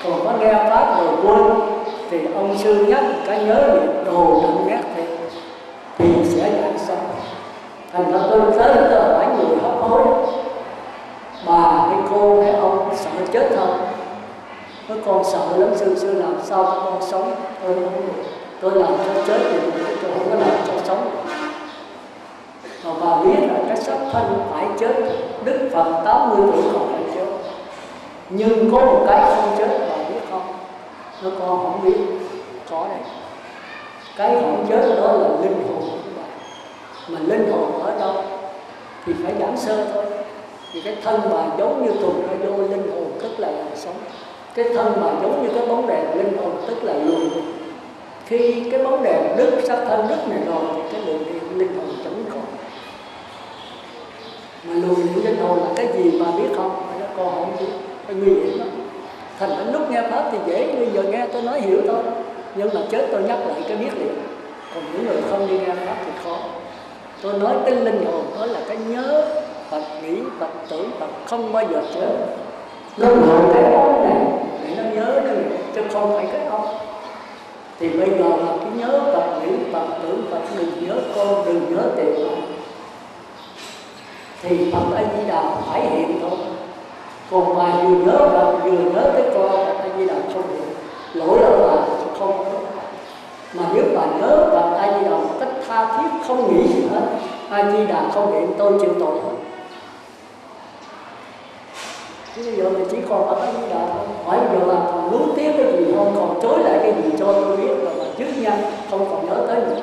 Còn có nghe pháp rồi quên thì ông sư nhắc cái nhớ được đồ nặng nét thì sẽ giảng xong. Thành ra tôi tới tôi hỏi người hấp hối, bà hay cô hay ông sợ chết không? Nói con sợ lắm sư làm sao con sống? Tôi không được, tôi làm cho chết thì tôi không có làm cho sống. Mà bà biết là cái xác thân phải chết, Đức Phật 80 tuổi còn phải chết. Nhưng có một cái không chết, bà biết không? Nó con không biết, có đây. Cái không chết đó là linh hồn của bà. Mà linh hồn ở đâu? Thì phải giảng sơ thôi. Thì cái thân bà giống như tuần ra vô, linh hồn tức là sống. Cái thân bà giống như cái bóng đèn, linh hồn tức là luồng. Khi cái bóng đèn đứt, xác thân đứt này rồi thì cái luồng điện linh hồn chẳng còn. Mà luồng điện linh hồn là cái gì bà biết không? Nó con không biết, cái nguy hiểm lắm. Thành đến lúc nghe pháp thì dễ, bây giờ nghe tôi nói hiểu thôi. Nhưng mà chết tôi nhắc lại cái biết liền. Còn những người không đi nghe pháp thì khó. Tôi nói cái linh hồn đó là cái nhớ Phật, nghĩ Phật, tưởng Phật, không bao giờ chết. Linh hồn cái bóng này để nó nhớ nó hiểu, chứ không phải cái ông. Thì bây giờ là cái nhớ Phật, nghĩ Phật, tưởng Phật, đừng nhớ con, đừng nhớ tiền bạc. Thì Phật A Di Đà phải hiện thôi. Còn bà vừa nhớ Phật, vừa nhớ tới con, Phật A Di Đà không hiện. Lỗi ở bà không có. Mà nếu bà nhớ Phật A Di Đà một cách tha thiết, không nghĩ gì hết, A Di Đà không hiện, tôi chịu tội thôi. Chứ bây giờ mình chỉ còn Phật A Di Đà thôi. Hỏi bây giờ bà còn nuối tiếc cái gì không, còn chối lại cái gì cho tôi biết, rồi bà trước nha, không còn nhớ tới nữa.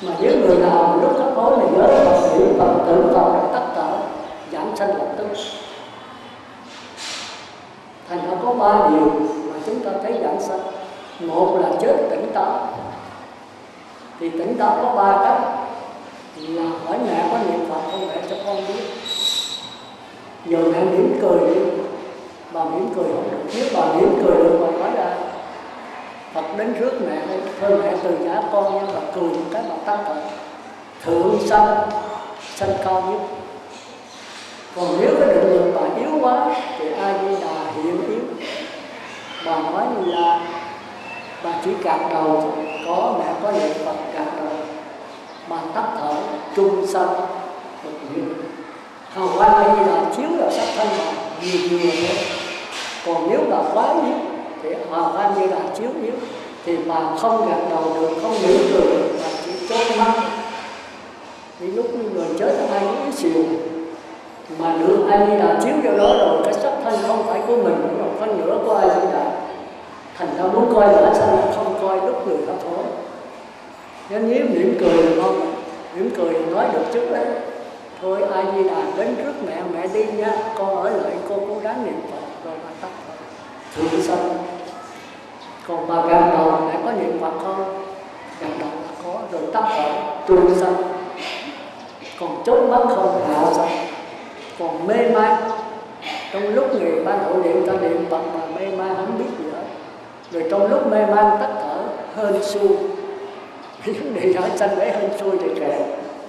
Mà nếu người nào mà lúc hấp hối này nhớ Phật, nghĩ Phật, tưởng Phật là tắt thở, giảm sanh lập tức. Thành ra có ba điều mà chúng ta thấy giảng sanh. Một là chết tỉnh táo. Thì tỉnh táo có ba cách. Là hỏi mẹ có niệm Phật không, mẹ cho con biết. Giờ mẹ mỉm cười đi, bà mỉm cười không được. Nếu bà mỉm cười được, bà nói ra Phật đến rước mẹ đây, thôi mẹ từ giả con nha, bà cười một cái bà tắt thở. Thượng sanh, sanh cao nhất. Còn nếu cái định lực bà yếu quá thì A Di Đà hiện yếu. Bà nói là bà chỉ gạt đầu, có mẹ có niệm Phật gạt đầu, bà tắt thở, trung sanh một niệm. Hào quang A Di Đà chiếu vào sắc thân bà nhiều nữa. Còn nếu bà quá yếu thì hào quang A Di Đà chiếu yếu thì bà không gạt đầu được, không mỉm cười được, bà chỉ chớp mắt. Thì lúc người chết ai cũng xìu. Mà được A Di Đà chiếu vào đó rồi, cái sắc thân không phải của mình, một phân nửa của A Di Đà. Thành ra muốn coi lã sanh không coi lúc người hấp hối. Nên nếu mỉm cười được không? Mỉm cười nói được trước đấy. Thôi A Di Đà đến trước mẹ, mẹ đi nha, con ở lại, cô cố gắng niệm Phật rồi bà tắt thở. Thượng sanh. Còn bà gật đầu mẹ có niệm Phật không? Gật đầu là có, rồi tắt thở, trung sanh. Còn chốt mắt không hạ sanh. Còn mê man, trong lúc người ban hộ niệm ta niệm Phật mà mê man không biết gì hết. Rồi trong lúc mê man tắt thở hên xui. Vấn đề đó sanh để hên xui thì kệ.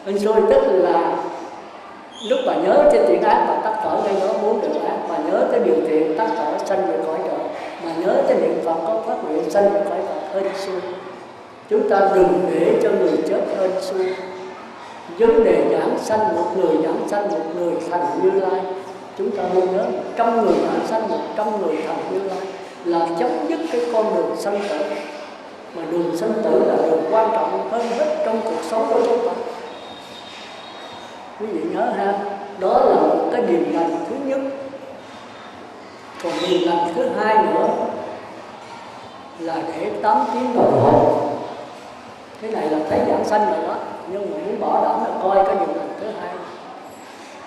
Hên xui tức là lúc bà nhớ trên chuyện ác bà tắt thở ngay đó muốn được ác. Bà nhớ tới điều thiện tắt thở sanh về cõi trời. Mà nhớ tới niệm Phật có phát nguyện sanh về cõi Phật hên xui. Chúng ta đừng để cho người chết hên xui. Vấn đề giảng sanh một người, giảng sanh một người thành Như Lai. Chúng ta nên nhớ 100 người giảng sanh, 100 người thành Như Lai là chấm dứt cái con đường sanh tử. Mà đường sanh tử là đường quan trọng hơn hết trong cuộc sống của chúng ta. Quý vị nhớ ha, đó là một cái điềm lành thứ nhất. Còn điềm lành thứ hai nữa là để 8 tiếng đồng hồ. Cái này là thấy giảng sanh rồi đó. Nhưng mà muốn bảo đảm là coi cái điều lành thứ hai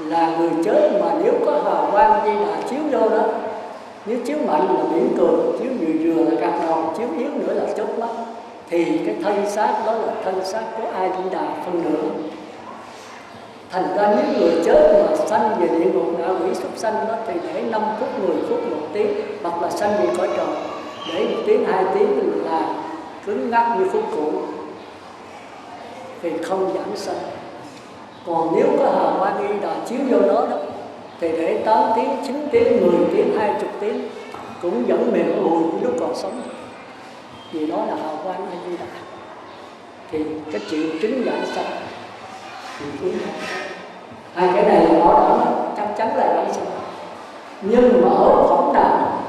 là người chết mà nếu có hào quang Di Đà chiếu vô đó Nếu chiếu mạnh là mỉm cười, chiếu vừa vừa là gật đầu, chiếu yếu nữa là chớp mắt. Thì cái thân xác đó là thân xác của A Di Đà phân nửa. Thành ra những người chết mà sanh về địa ngục ngạ quỷ súc sanh đó thì để 5 phút, 10 phút, 1 tiếng, hoặc là sanh về cõi trời để 1 tiếng, 2 tiếng là cứng ngắc như khúc cũ thì không giảm sanh. Còn nếu có hào quang A Di Đà chiếu vô đó đó thì để 8 tiếng, 9 tiếng, 10 tiếng, 20 tiếng cũng vẫn mềm ùi lúc còn sống. Vì đó là hào quang A Di Đà. Thì cái chuyện chứng giảm sanh thì hai cái này là bảo đảm chắc chắn là giảm sanh. Nhưng mà ở phẩm nào,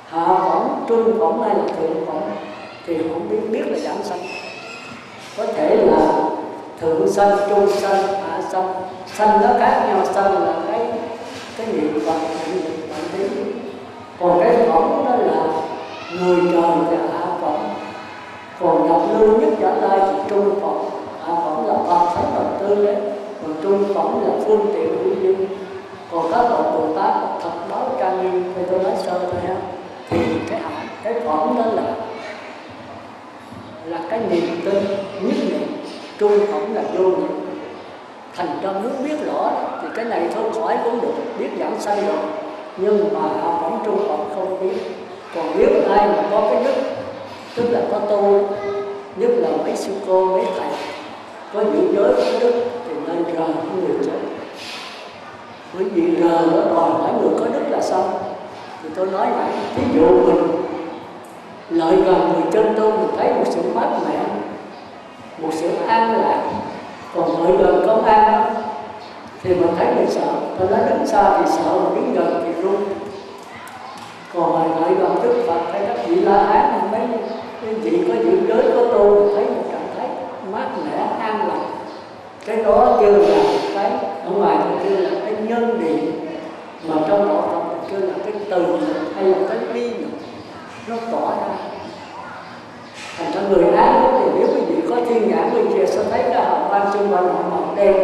hạ phẩm, trung phẩm hay là thượng phẩm thì không biết là giảm sanh. Có thể là thượng sanh, trung sanh, hạ sanh. Sanh nó khác nhau, sanh là cái niệm Phật, bạn thấy. Còn cái phẩm đó là người trời và hạ phẩm. Còn nhập lưu nhất giả lai thì trung phẩm, hạ phẩm là Phật thánh đầu tư đấy, còn trung phẩm là phương tiện hữu duyên. Còn các bậc Bồ Tát thật báo trang nghiêm, thì tôi nói sơ thôi ha. Thì cái phẩm đó là cái niềm tin nhất niệm, trung phẩm là vô niệm. Thành ra muốn biết rõ thì cái này thôi khỏi cũng được, biết giảm sanh rồi. Nhưng mà hạ phẩm trung phẩm không biết. Còn nếu ai mà có cái đức, tức là có tu, nhất là mấy sư cô, mấy thầy có giữ giới có đức thì nên rờ những người chết. Bởi vì rờ nó đòi hỏi người có đức là sao? Thì tôi nói lại, ví dụ mình lợi gần người chân tu, mình thấy một sự mát mẻ, một sự an lạc. Còn lợi gần công an đó, thì mình thấy mình sợ. Tôi nói đứng xa thì sợ, mà đứng gần thì run. Còn mà lợi gần Đức Phật hay các vị La Hán, mấy vị có giữ giới có tu, mình thấy một trạng thái mát mẻ, an lạc. Cái đó kêu là cái ở ngoài thì kêu là cái nhân điện, mà trong đạo Phật thì kêu là cái từ hay là cái bi nó tỏ ra. Thành ra người ác thì nếu quý vị có thiên nhãn bên kia sẽ thấy cái hào quang xung quanh họ màu đen,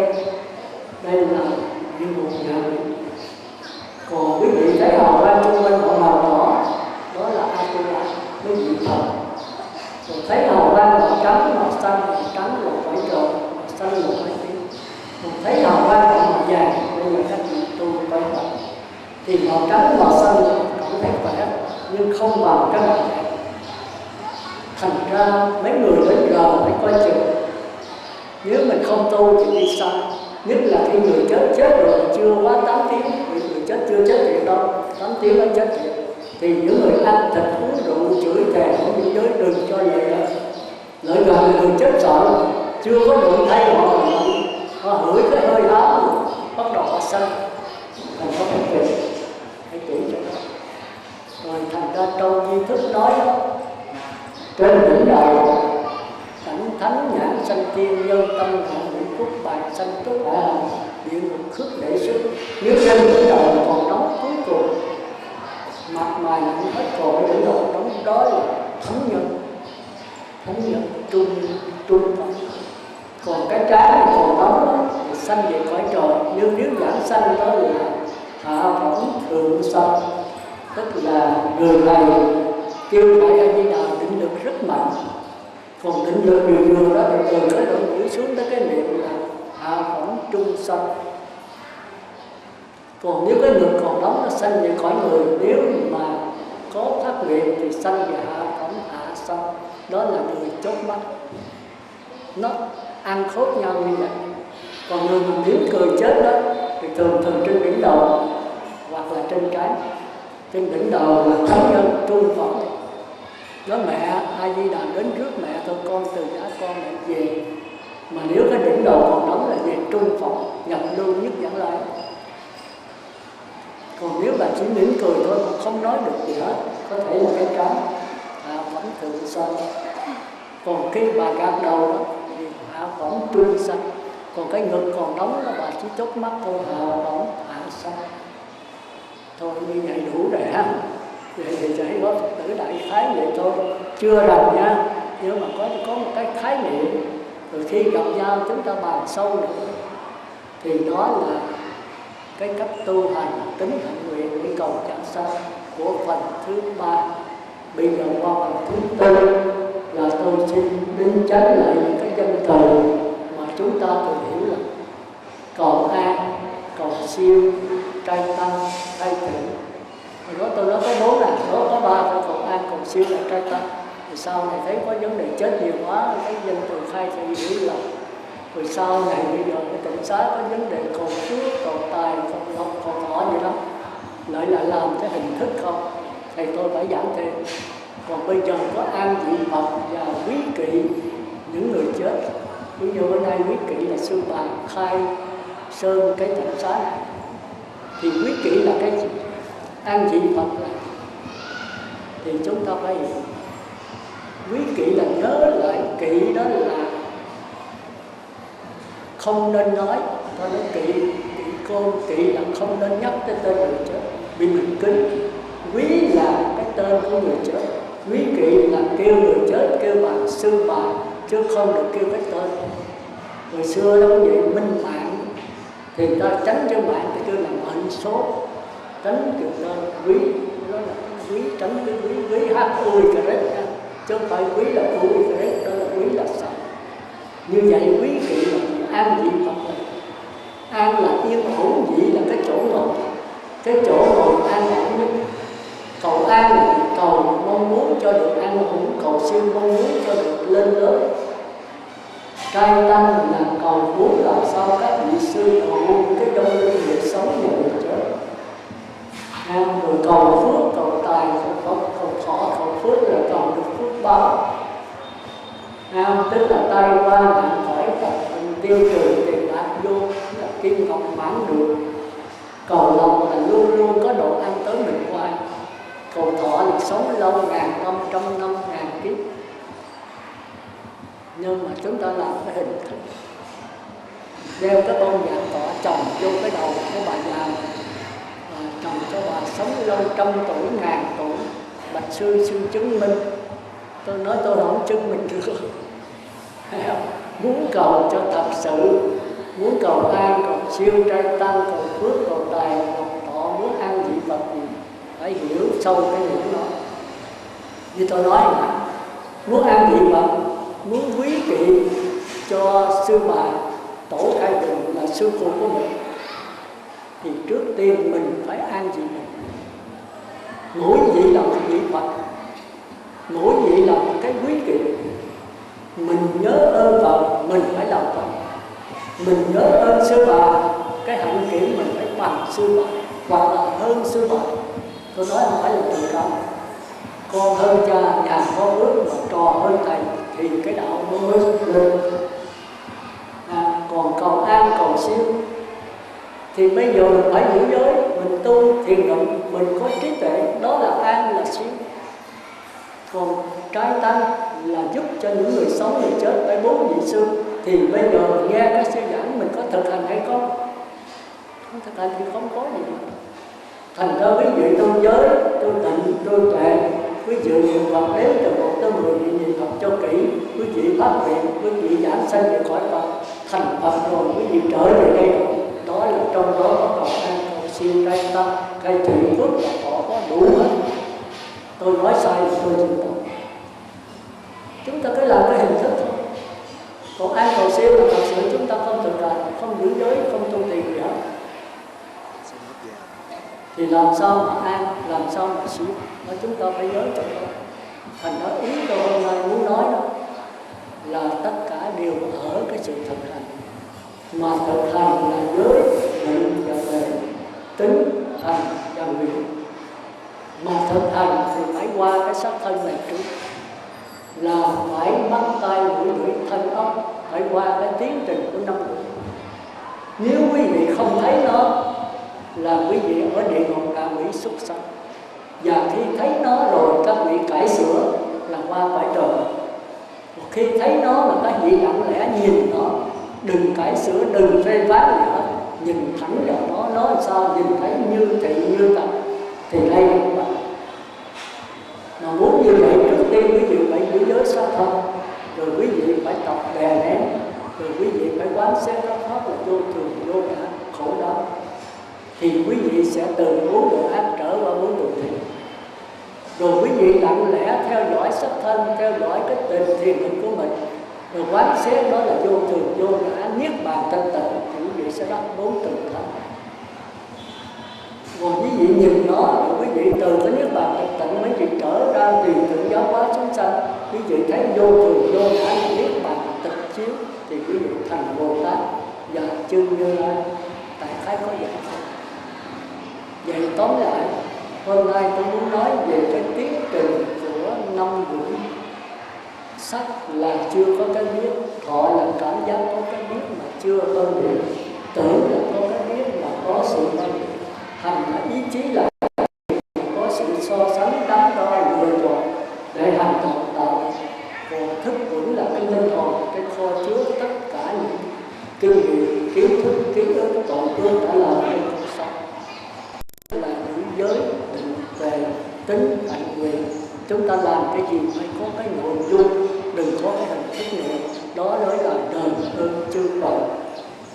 đây là địa ngục ngạ quỷ. Còn quý vị thấy hào quang xung quanh họ màu đỏ, đó là Atula, quý vị thần. Còn thấy hào quang màu trắng, màu xanh là phải trời, màu xanh là phải tiếng. Còn thấy hào quang màu vàng, đây là các vị tu quay Phật. Thì màu trắng, màu xanh là cảm thấy khỏe, nhưng không vào cái màu vàng. Thành ra mấy người đến giờ phải coi chừng. Nếu mình không tu thì đi sai. Nhất là khi người chết rồi chưa quá 8 tiếng, người chết chưa chết thiệt đâu, 8 tiếng mới chết thiệt. Thì những người ăn thịt, uống rượu, chửi thề, không bị giới đừng cho lợi gần. Lợi gần là người chết sợ, chưa có đụng thay họ hửi cái hơi áo, bắt đầu họ sanh. Thành ra phải kỹ, hãy kỹ cho nó. Rồi thành ra trong di thức nói đó, trên đỉnh đầu cảnh thánh nhãn sanh tiên, nhân tâm hạnh hạnh phúc bài sanh túc hạ hành, địa ngục khước để xuất. Nếu trên đỉnh đầu còn đóng cuối cùng, mặt mày lạnh hết, còn đỉnh đầu đóng đó là thánh nhân trung phẩm. Còn cái trái còn đóng thì sanh về cõi trời. Nhưng nếu giảng sanh đó là hạ phẩm thượng sanh, tức là người này kêu gọi A Di Đà định lực rất mạnh. Còn định lực vừa đó thì từ cái độ giữ xuống tới cái niệm là hạ phẩm trung sanh. Còn nếu cái lực còn đóng nó sanh về cõi người, nếu mà có thất niệm thì sanh về hạ phẩm hạ sanh. Đó là người chốt mắt, nó ăn khớp nhau như vậy. Còn người mình mỉm cười chết đó thì thường trên đỉnh đầu hoặc là trên trái. Trên đỉnh đầu là thánh nhân trung phẩm. Đó mẹ A Di Đà đến trước mẹ thôi, con từ giả con mẹ về. Mà nếu cái đỉnh đầu còn đóng là về trung phẩm, nhập lưu nhất giảng lai. Còn nếu bà chỉ mỉm cười thôi mà không nói được gì hết, có thể là cái trái hạ phẩm thượng sanh. Còn khi bà gạt đầu đó thì hạ phẩm trung sanh. Còn cái ngực còn đóng là bà chỉ chớp mắt thôi, hạ phẩm hạ sanh. Thôi như vậy đủ rồi ha. Vậy thì chỉ có tử đại khái vậy thôi, chưa rành nha. Nhưng mà có một cái khái niệm, rồi khi gặp nhau chúng ta bàn sâu nữa. Thì đó là cái cách tu hành tính hạnh nguyện. để cầu chẳng sanh của phần thứ 3. Bây giờ qua phần thứ 4 là tôi xin đính chánh lại những cái danh từ mà chúng ta thường hiểu là cầu an, cầu siêu, trai tăng, trai tỉnh. Hồi đó tôi nói có 4 là đó có 3 thôi, cầu an, cầu siêu là trai tăng. Rồi sau này thấy có vấn đề chết nhiều quá, cái danh từ khai thị hiểu là. Rồi sau này bây giờ cái tỉnh xá có vấn đề cầu phước, cầu tài, cầu lộc, cầu thọ vậy đó. Lại là làm cái hình thức không, thầy tôi phải giảng thêm. Còn bây giờ có an vị Phật và quý kỵ những người chết. Ví dụ bữa nay quý kỵ là sư bà khai sơn cái tỉnh xá này, thì quý kỵ là cái gì? An vị Phật là, thì chúng ta phải hiểu. Quý kỵ là nhớ lại, kỵ đó là không nên nói. Tôi nói kỵ côn, kỵ là không nên nhắc tới tên người chết vì mình kính. Quý là cái tên của người chết, quý kỵ là kêu người chết kêu bằng sư bà chứ không được kêu cái tên. Hồi xưa đó vậy, minh mạng thì ta tránh cho mạng thì kêu là mệnh số, tránh kêu tên quý, đó là quý, tránh cái quý hát ui cà rét nha, chứ không phải quý là ui cà rét, đó là quý là sao. Như vậy quý kỵ là an vị Phật này. An là yên ổn, vị là cái chỗ ngồi, cái chỗ ngồi an ổn nhất. Cầu an là cầu mong muốn cho được an ổn, cầu siêu mong muốn cho được lên lớn. Trai tăng là cầu muốn làm sao các vị sư hộ cái đông linh để sống và được chết. Rồi cầu phước, cầu tài, cầu thọ, cầu phước là cầu được phước báo. Tức là tai qua nạn khỏi tật tiêu trừ tiền bạc vô, là kim ngọc mãn được. Cầu lộc là luôn luôn có độ ăn tới mình qua. Cầu thọ là sống lâu ngàn năm, trăm năm, ngàn kiếp. Nhưng mà chúng ta làm cái hình thức đeo cái bông vàng tỏ trồng vô cái đầu của bà già, trồng cho bà sống lâu 100 tuổi, ngàn tuổi. Bạch sư xin chứng minh. Tôi nói tôi không chứng minh được. Muốn cầu cho thật sự, muốn cầu an, cầu siêu, trai tăng, cầu phước, cầu tài, cầu thọ, muốn an vị Phật gì phải hiểu sâu cái nghĩa đó. Như tôi nói là muốn an vị Phật, muốn quý kỵ cho sư bà tổ khai đường là sư phụ của mình, thì trước tiên mình phải an vị mình. Mỗi vị là một vị Phật, mỗi vị là một cái quý kỵ. Mình nhớ ơn Phật, mình phải làm Phật. Mình nhớ ơn sư bà, cái hạnh kiểm mình phải bằng sư bà, hoặc là hơn sư bà. Tôi nói không phải là từ đó. Con hơn cha, nhà con ước mà trò hơn thầy thì cái đạo nó mới lên. Còn cầu an, cầu siêu thì bây giờ mình phải giữ giới, mình tu thiền định, mình có trí tuệ, đó là an là siêu. Còn trai tăng là giúp cho những người sống người chết với 4 vị sư. Thì bây giờ mình nghe các sư giảng mình có thực hành hay không? Không thực hành thì không có gì nữa. Thành ra quý vị tu giới, tu tịnh, tu tuệ, quý vị niệm Phật đến từ 1 tới 10 vị niệm Phật cho kỹ, quý vị phát nguyện, quý vị giảng sanh về cõi Phật, thành Phật rồi quý vị trở về đây rồi. Đó là trong đó có cầu an, cầu siêu, trai tăng, khai trị, phước và thọ có đủ hết. Tôi nói sai thì tôi xin lỗi. Chúng ta cứ làm cái hình thức thôi. Còn an cầu siêu là thật sự chúng ta không thực hành, không giữ giới, không tu tiền gì hết. Thì làm sao mà an, làm sao mà siêu? Mà chúng ta phải nhớ trong đó. Thành đó ý tôi hôm nay muốn nói đó là tất cả đều ở cái sự thực hành. Mà thực hành là giới, định và tuệ, tính, hành và nguyện. Mà thực hành thì phải qua cái xác thân này trước, là phải mắt tay mũi lưỡi thân ốc, phải qua cái tiến trình của 5 lực. Nếu quý vị không thấy nó là quý vị ở địa ngục ngạ quỷ súc sanh, và khi thấy nó rồi các vị cải sửa là qua cõi trời. Một khi thấy nó mà các vị lặng lẽ nhìn nó, đừng cải sửa, đừng phê phán gì hết, nhìn thẳng vào nó nói sao, nhìn thấy như thị như thật thì đây là các bạn. Mà muốn như vậy trước tiên quý vị phải giữ giới sát thân, rồi quý vị phải tập đè nén, rồi quý vị phải quán xét các pháp là vô thường, vô ngã, khổ đau, thì quý vị sẽ từ cứu độ ác Rồi quý vị lặng lẽ theo dõi sắc thân, theo dõi cái tình thiền định của mình, rồi quán xét đó là vô thường, vô ngã, niết bàn thanh tịnh, thì quý vị sẽ đắc 4 tự thân. Còn quý vị nhìn nó, rồi quý vị từ cái niết bàn thanh tịnh mấy vị trở ra tùy thượng giáo hóa chúng sanh, quý vị thấy vô thường, vô ngã, niết bàn tịch chiếu, thì quý vị thành Bồ Tát và chư Như Lai. Tại khái có vậy. Vậy tóm lại, hôm nay tôi muốn nói về cái tiến trình của 5 quỷ. Sắc là chưa có cái biết, thọ là cảm giác có cái biết mà chưa phân biệt, tưởng là có cái biết mà có sự phân biệt, hành là ý chí là có sự so sánh đắn đo lựa chọn để hành động tạo. Còn thức vững là cái linh hồn, cái kho chứa tất cả những kinh nghiệm, kiến thức, ký ức, tổn thương đã làm nên cuộc sống. Là những giới định về tính hạnh nguyện, chúng ta làm cái gì phải có cái nội dung, đừng có cái hình thức nữa. Đó mới là đền ơn chư Phật.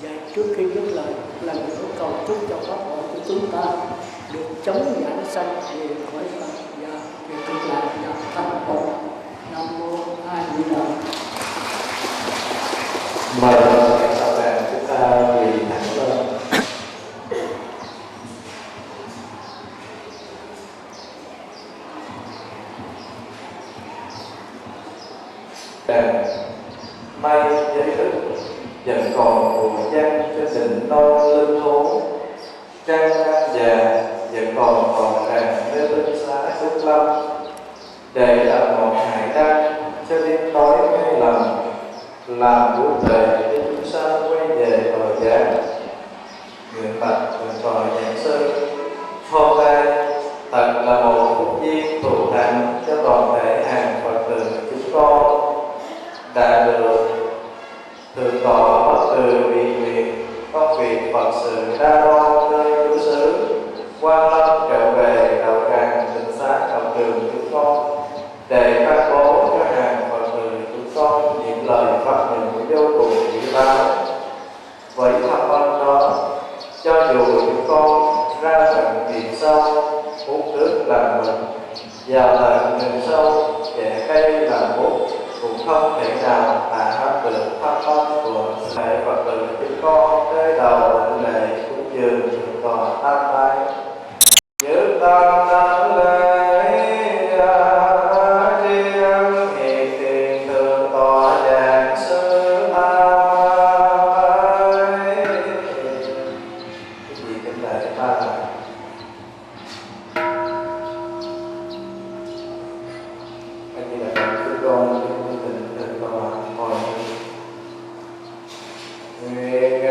Vậy trước khi dứt lời, lần nữa cầu chúc cho pháp hội của chúng ta được chống giảng sanh về khỏi Phật và về cực lạc và thành Phật. Nam mô A Di Đà. Mời các đạo tràng chúng ta quỳ thẳng lên. May giới đức vẫn còn của dân cho định non linh thú, trang nam già vẫn còn ràng nơi linh xá Đức Lâm, để làm một hại đăng cho đêm tối ngay lầm, làm vũ tệ cho chúng sanh quay về bờ giác. Nguyện bạch nguyện thọ giảng sư, hôm nay thật là một phúc duyên tụ thành cho toàn thể hàng Phật tử chúng con đã được thượng tọa bất từ vì nguyện công việc Phật sự đa đoan nơi trú xứ Quan Lâm trở về đạo tràng Tịnh Xá Đạo Trường chúng con, để ban bố cho hàng Phật tử chúng con những lời pháp nhẫn vô cùng quý báu. Với thâm ân đó, cho dù chúng con ra tận biển sâu hút nước làm mình, vào tận rừng sâu kẻ cây làm bút, cũng không thể nào hạ hết được thâm ân của thể Phật tử chúng con tới đầu lãnh lễ cúng dường chúng con tam bái. Như tam đảnh lễ tri ân hiện tiền thượng tọa giảng sư tam bái. Cái gì kính lễ ba lại. Anh như là chúng con thượng tọa hồi nguyện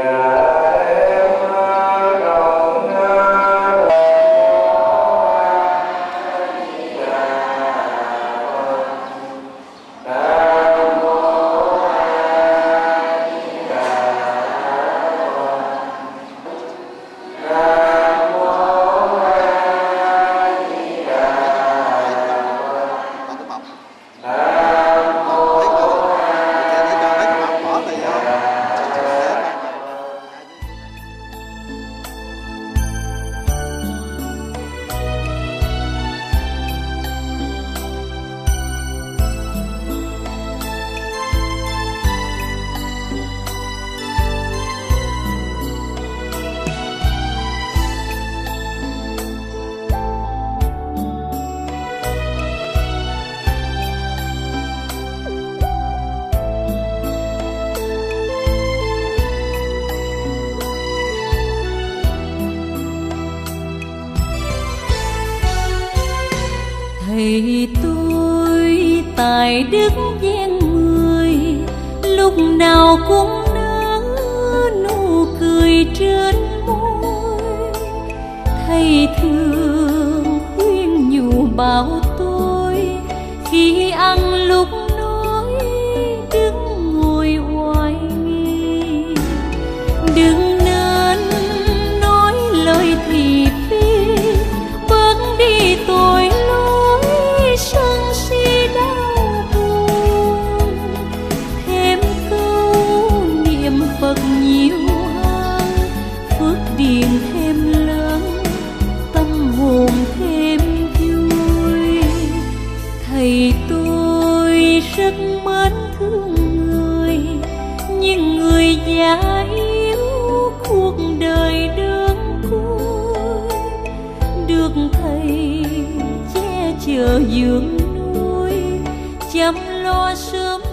Thầy tôi tài đức gian người, lúc nào cũng nở nụ cười trên môi. Thầy thường khuyên nhủ bảo tôi, khi ăn lúc nói đứng ngồi oai nghi, đừng nên nói lời thị phi, bớt đi tội sân si đau buồn, thêm câu niệm Phật nhiều hơn, phước điền thêm lớn, tâm hồn thêm vui. già yếu cuộc đời đơn côi, được thầy che chở dưỡng nuôi chăm lo sớm